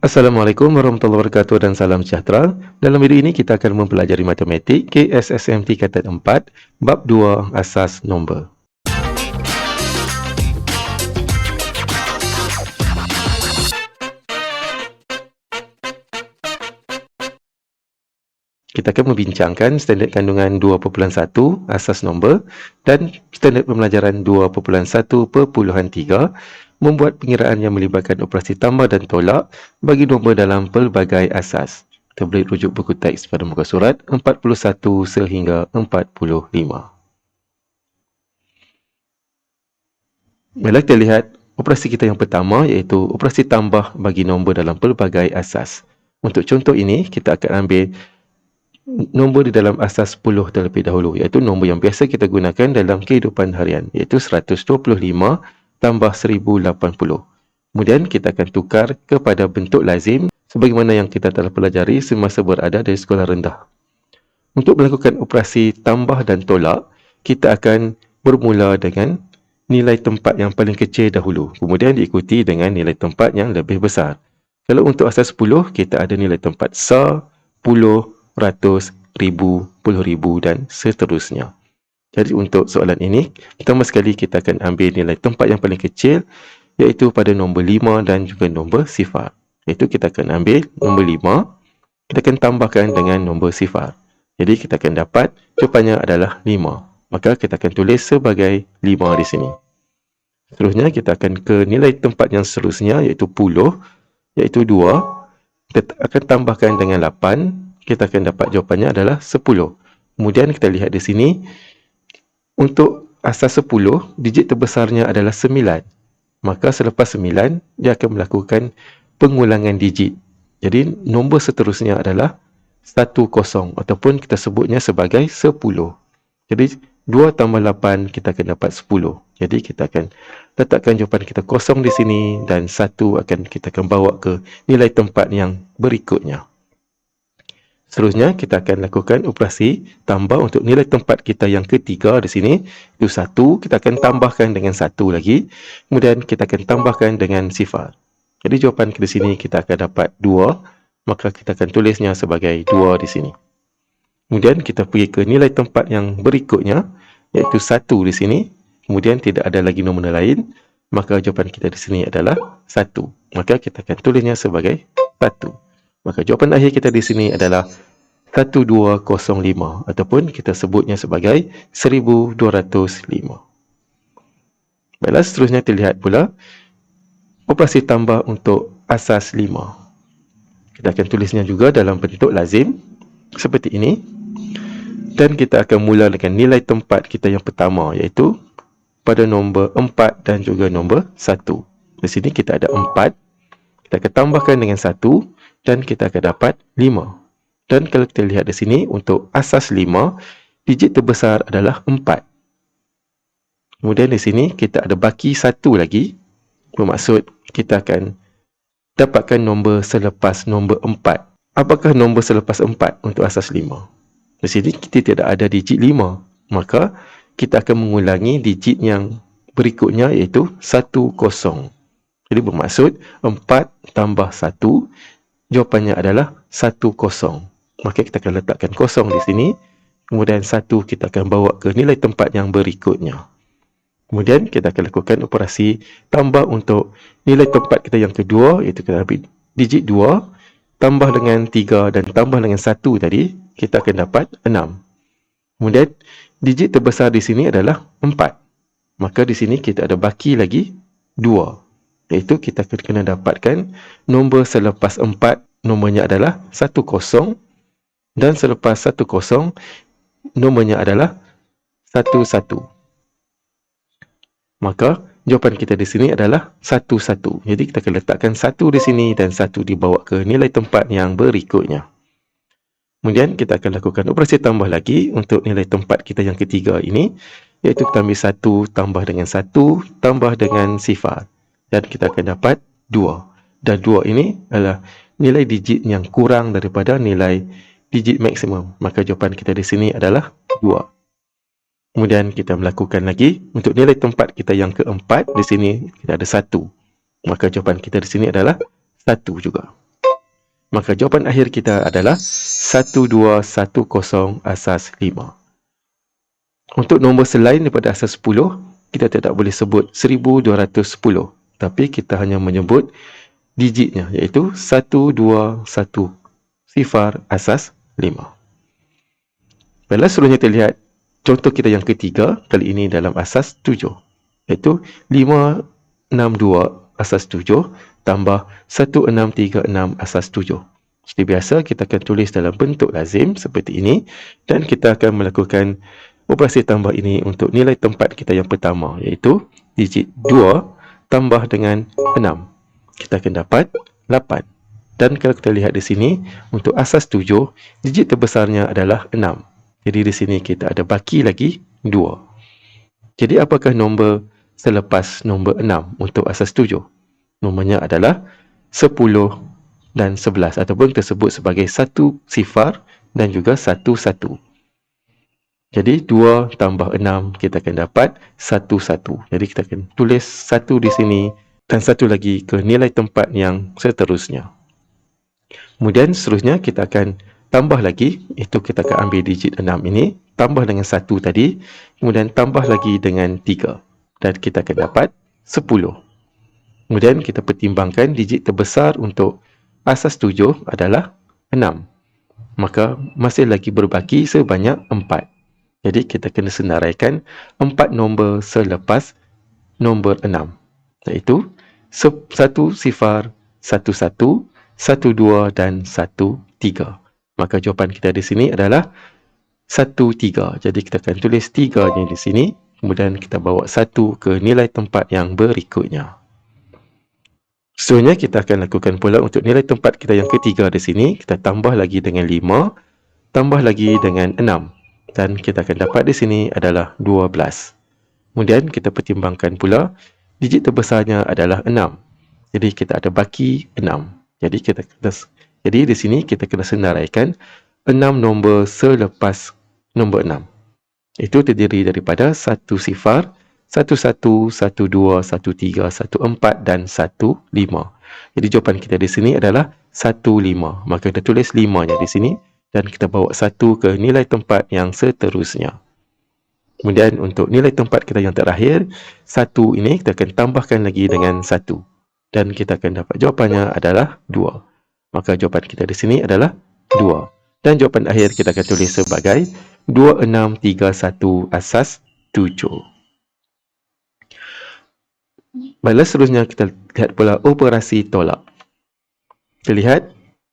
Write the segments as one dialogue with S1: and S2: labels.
S1: Assalamualaikum warahmatullahi wabarakatuh dan salam sejahtera. Dalam video ini kita akan mempelajari matematik KSSMT Kata 4, Bab 2, Asas Nombor. Kita akan membincangkan standard kandungan 2.1 asas nombor dan standard pembelajaran 2.1/3 membuat pengiraan yang melibatkan operasi tambah dan tolak bagi nombor dalam pelbagai asas. Kita boleh rujuk buku teks pada muka surat 41 sehingga 45. Baiklah, kita lihat operasi kita yang pertama iaitu operasi tambah bagi nombor dalam pelbagai asas. Untuk contoh ini, kita akan ambil nombor di dalam asas 10 terlebih dahulu, iaitu nombor yang biasa kita gunakan dalam kehidupan harian, iaitu 125 tambah 1080. Kemudian kita akan tukar kepada bentuk lazim sebagaimana yang kita telah pelajari semasa berada di sekolah rendah. Untuk melakukan operasi tambah dan tolak, kita akan bermula dengan nilai tempat yang paling kecil dahulu, kemudian diikuti dengan nilai tempat yang lebih besar. Kalau untuk asas 10, kita ada nilai tempat sa, puluh, ratus, ribu, puluh ribu dan seterusnya. Jadi untuk soalan ini, pertama sekali kita akan ambil nilai tempat yang paling kecil iaitu pada nombor 5 dan juga nombor sifar. Iaitu kita akan ambil nombor 5, kita akan tambahkan dengan nombor sifar. Jadi kita akan dapat jawapannya adalah 5. Maka kita akan tulis sebagai 5 di sini. Seterusnya kita akan ke nilai tempat yang seterusnya iaitu puluh, iaitu 2. Kita akan tambahkan dengan 8. Kita akan dapat jawapannya adalah 10. Kemudian kita lihat di sini, untuk asas 10, digit terbesarnya adalah 9. Maka selepas 9, dia akan melakukan pengulangan digit. Jadi nombor seterusnya adalah 10 ataupun kita sebutnya sebagai 10. Jadi 2 tambah 8 kita akan dapat 10. Jadi kita akan letakkan jawapan kita kosong di sini dan 1 kita akan bawa ke nilai tempat yang berikutnya. Seterusnya, kita akan lakukan operasi tambah untuk nilai tempat kita yang ketiga di sini. Itu 1, kita akan tambahkan dengan 1 lagi. Kemudian kita akan tambahkan dengan sifar. Jadi jawapan di sini kita akan dapat 2. Maka kita akan tulisnya sebagai 2 di sini. Kemudian kita pergi ke nilai tempat yang berikutnya, iaitu 1 di sini. Kemudian tidak ada lagi nombor lain. Maka jawapan kita di sini adalah 1. Maka kita akan tulisnya sebagai 1. Maka jawapan akhir kita di sini adalah 1205 ataupun kita sebutnya sebagai 1205. Baiklah, seterusnya kita lihat pula operasi tambah untuk asas 5. Kita akan tulisnya juga dalam bentuk lazim seperti ini. Dan kita akan mula dengan nilai tempat kita yang pertama iaitu pada nombor 4 dan juga nombor 1. Di sini kita ada 4. Kita akan tambahkan dengan 1 dan kita akan dapat 5. Dan kalau kita lihat di sini, untuk asas 5, digit terbesar adalah 4. Kemudian di sini, kita ada baki 1 lagi. Bermaksud, kita akan dapatkan nombor selepas nombor 4. Apakah nombor selepas 4 untuk asas 5? Di sini, kita tidak ada digit 5. Maka, kita akan mengulangi digit yang berikutnya iaitu 10. Jadi bermaksud 4 tambah 1, jawapannya adalah 10. Maka kita akan letakkan kosong di sini. Kemudian 1 kita akan bawa ke nilai tempat yang berikutnya. Kemudian kita akan lakukan operasi tambah untuk nilai tempat kita yang kedua, iaitu kita ambil digit 2, tambah dengan 3 dan tambah dengan 1 tadi, kita akan dapat 6. Kemudian digit terbesar di sini adalah 4. Maka di sini kita ada baki lagi 2. Iaitu kita akan kena dapatkan nombor selepas 4, nomornya adalah 10. Dan selepas 10, nomornya adalah 11. Maka jawapan kita di sini adalah 11. Jadi kita akan letakkan 1 di sini dan 1 dibawa ke nilai tempat yang berikutnya. Kemudian kita akan lakukan operasi tambah lagi untuk nilai tempat kita yang ketiga ini, iaitu kita ambil 1 tambah dengan 1 tambah dengan sifar. Dan kita akan dapat 2. Dan 2 ini adalah nilai digit yang kurang daripada nilai digit maksimum. Maka jawapan kita di sini adalah 2. Kemudian kita melakukan lagi untuk nilai tempat kita yang keempat. Di sini kita ada 1. Maka jawapan kita di sini adalah 1 juga. Maka jawapan akhir kita adalah 1210 asas 5. Untuk nombor selain daripada asas 10, kita tidak boleh sebut 1210. Tapi kita hanya menyebut digitnya, iaitu 1210 asas 5. Baiklah, seterusnya kita lihat contoh kita yang ketiga, kali ini dalam asas 7, iaitu 562 asas 7 tambah 1636 asas 7. Seperti biasa, kita akan tulis dalam bentuk lazim seperti ini dan kita akan melakukan operasi tambah ini untuk nilai tempat kita yang pertama, iaitu digit 2 tambah dengan 6. Kita akan dapat 8. Dan kalau kita lihat di sini, untuk asas 7, digit terbesarnya adalah 6. Jadi di sini kita ada baki lagi 2. Jadi apakah nombor selepas nombor 6 untuk asas 7? Nomornya adalah 10 dan 11 ataupun tersebut sebagai 1 sifar dan juga 1 1. Jadi 2 tambah 6 kita akan dapat 1 1. Jadi kita akan tulis 1 di sini dan 1 lagi ke nilai tempat yang seterusnya. Kemudian seterusnya kita akan tambah lagi, itu kita akan ambil digit 6 ini, tambah dengan 1 tadi, kemudian tambah lagi dengan 3. Dan kita akan dapat 10. Kemudian kita pertimbangkan digit terbesar untuk asas 7 adalah 6. Maka masih lagi berbaki sebanyak 4. Jadi kita kena senaraikan 4 nombor selepas nombor 6. Iaitu 1 sifar, 1 1, 1 2 dan 1 3. Maka jawapan kita di sini adalah 1 3. Jadi kita akan tulis 3-nya di sini. Kemudian kita bawa 1 ke nilai tempat yang berikutnya. Seterusnya kita akan lakukan pula untuk nilai tempat kita yang ketiga di sini. Kita tambah lagi dengan 5, tambah lagi dengan 6. Dan kita akan dapat di sini adalah 12. Kemudian kita pertimbangkan pula digit terbesarnya adalah 6. Jadi kita ada baki 6. Jadi di sini kita kena senaraikan 6 nombor selepas nombor 6. Itu terdiri daripada 1 sifar, 1 1, 1 2, 1 3, 1 4 dan 1 5. Jadi jawapan kita di sini adalah 1 5. Maka kita tulis 5-nya di sini dan kita bawa 1 ke nilai tempat yang seterusnya. Kemudian untuk nilai tempat kita yang terakhir, 1 ini kita akan tambahkan lagi dengan 1. Dan kita akan dapat jawapannya adalah 2. Maka jawapan kita di sini adalah 2. Dan jawapan akhir kita akan tulis sebagai 2631 asas 7. Baiklah, seterusnya kita lihat pula operasi tolak. Kita lihat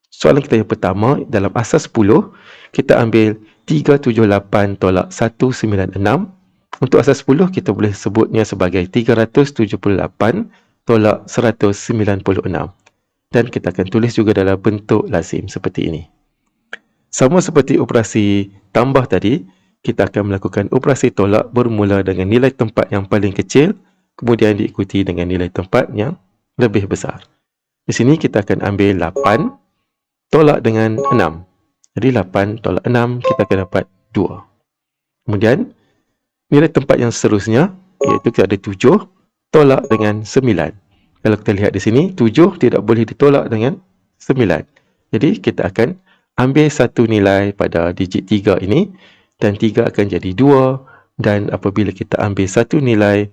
S1: soalan kita yang pertama dalam asas 10, kita ambil 378 tolak 196. Untuk asas 10, kita boleh sebutnya sebagai 378 tolak 196. Dan kita akan tulis juga dalam bentuk lazim seperti ini. Sama seperti operasi tambah tadi, kita akan melakukan operasi tolak bermula dengan nilai tempat yang paling kecil, kemudian diikuti dengan nilai tempat yang lebih besar. Di sini kita akan ambil 8 tolak dengan 6. Jadi 8 tolak 6 kita akan dapat 2. Kemudian nilai tempat yang seterusnya iaitu kita ada 7 tolak dengan 9. Kalau kita lihat di sini 7 tidak boleh ditolak dengan 9. Jadi kita akan ambil satu nilai pada digit 3 ini dan 3 akan jadi 2, dan apabila kita ambil satu nilai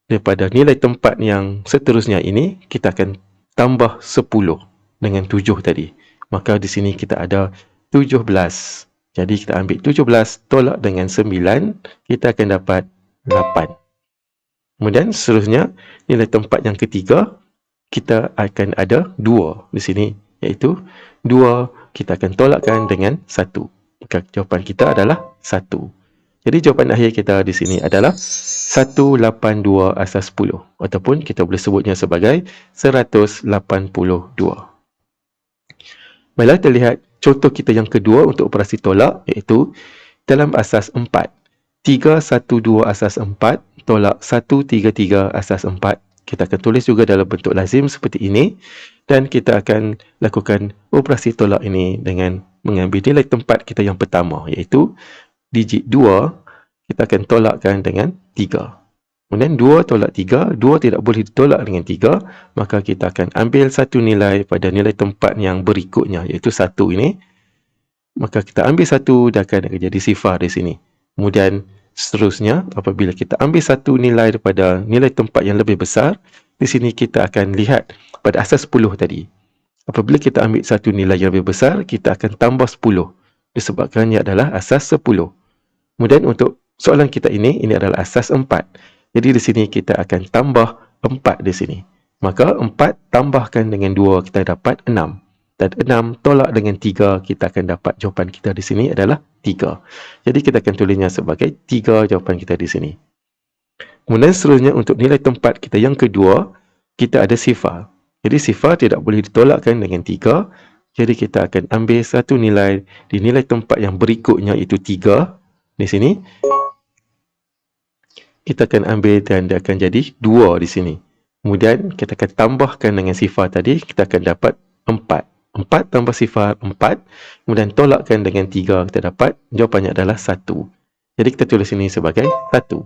S1: daripada nilai tempat yang seterusnya ini, kita akan tambah 10 dengan 7 tadi. Maka di sini kita ada 17. Jadi kita ambil 17 tolak dengan 9, kita akan dapat 8. Kemudian seterusnya, nilai tempat yang ketiga, kita akan ada 2 di sini. Iaitu 2 kita akan tolakkan dengan 1. Maka jawapan kita adalah 1. Jadi jawapan akhir kita di sini adalah 182 asas 10. Ataupun kita boleh sebutnya sebagai 182. Baiklah, kita lihat contoh kita yang kedua untuk operasi tolak, iaitu dalam asas 4. 312 asas 4 tolak 133 asas 4. Kita akan tulis juga dalam bentuk lazim seperti ini. Dan kita akan lakukan operasi tolak ini dengan mengambil nilai tempat kita yang pertama, iaitu digit 2, kita akan tolakkan dengan 3. Kemudian 2 tolak 3, 2 tidak boleh ditolak dengan 3, maka kita akan ambil satu nilai pada nilai tempat yang berikutnya, iaitu 1 ini. Maka kita ambil 1 dan akan jadi sifar di sini. Kemudian seterusnya, apabila kita ambil satu nilai daripada nilai tempat yang lebih besar, di sini kita akan lihat pada asas 10 tadi. Apabila kita ambil satu nilai yang lebih besar, kita akan tambah 10. Disebabkan ia adalah asas 10. Kemudian untuk soalan kita ini adalah asas 4. Jadi di sini kita akan tambah 4 di sini. Maka 4 tambahkan dengan 2, kita dapat 6. Dan 6 tolak dengan 3, kita akan dapat jawapan kita di sini adalah 3. Jadi kita akan tulisnya sebagai 3 jawapan kita di sini. Kemudian seterusnya untuk nilai tempat kita yang kedua, kita ada sifar. Jadi sifar tidak boleh ditolakkan dengan 3. Jadi kita akan ambil satu nilai di nilai tempat yang berikutnya, iaitu 3 di sini. Kita akan ambil dan dia akan jadi 2 di sini. Kemudian kita akan tambahkan dengan sifar tadi, kita akan dapat 4. 4 tambah sifar 4. Kemudian tolakkan dengan 3, kita dapat jawapannya adalah 1. Jadi kita tulis ini sebagai 1.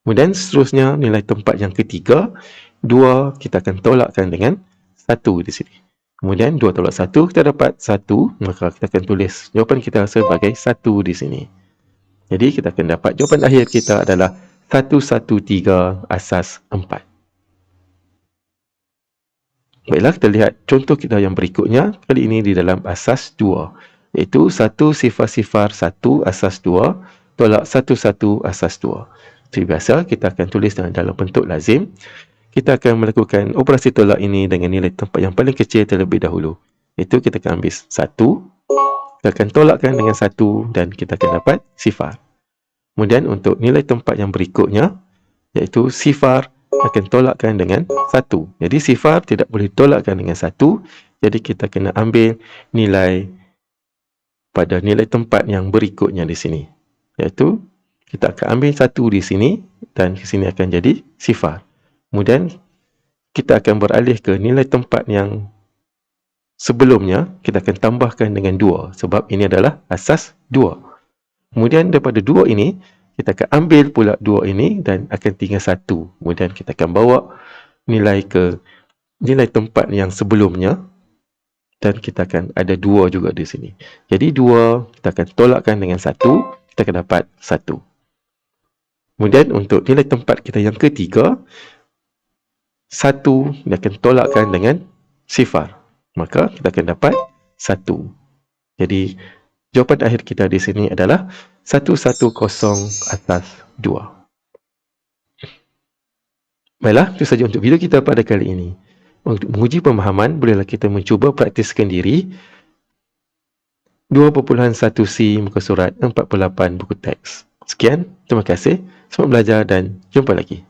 S1: Kemudian seterusnya nilai tempat yang ketiga, 2 kita akan tolakkan dengan 1 di sini. Kemudian 2 tolak 1, kita dapat 1, maka kita akan tulis jawapan kita sebagai 1 di sini. Jadi kita akan dapat jawapan akhir kita adalah 113 asas 4. Baiklah, kita lihat contoh kita yang berikutnya. Kali ini di dalam asas 2, iaitu 1 sifar-sifar 1 asas 2 tolak 11 asas 2. Seperti biasa, kita akan tulis dalam bentuk lazim. Kita akan melakukan operasi tolak ini dengan nilai tempat yang paling kecil terlebih dahulu. Iaitu kita akan ambil 1, kita akan tolakkan dengan 1 dan kita akan dapat sifar. Kemudian untuk nilai tempat yang berikutnya, iaitu sifar akan tolakkan dengan 1. Jadi sifar tidak boleh tolakkan dengan 1. Jadi kita kena ambil nilai pada nilai tempat yang berikutnya di sini. Iaitu kita akan ambil 1 di sini dan di sini akan jadi sifar. Kemudian kita akan beralih ke nilai tempat yang sebelumnya, kita akan tambahkan dengan 2 sebab ini adalah asas 2. Kemudian daripada 2 ini, kita akan ambil pula 2 ini dan akan tinggal 1. Kemudian kita akan bawa nilai ke nilai tempat yang sebelumnya dan kita akan ada 2 juga di sini. Jadi 2 kita akan tolakkan dengan 1, kita akan dapat 1. Kemudian untuk nilai tempat kita yang ketiga, 1 dia akan tolakkan dengan sifar. Maka kita akan dapat 1. Jadi jawapan akhir kita di sini adalah 110 atas 2. Baiklah, itu saja untuk video kita pada kali ini. Untuk menguji pemahaman, bolehlah kita mencuba praktiskan diri 2.1C muka surat 48 buku teks. Sekian, terima kasih, selamat belajar dan jumpa lagi.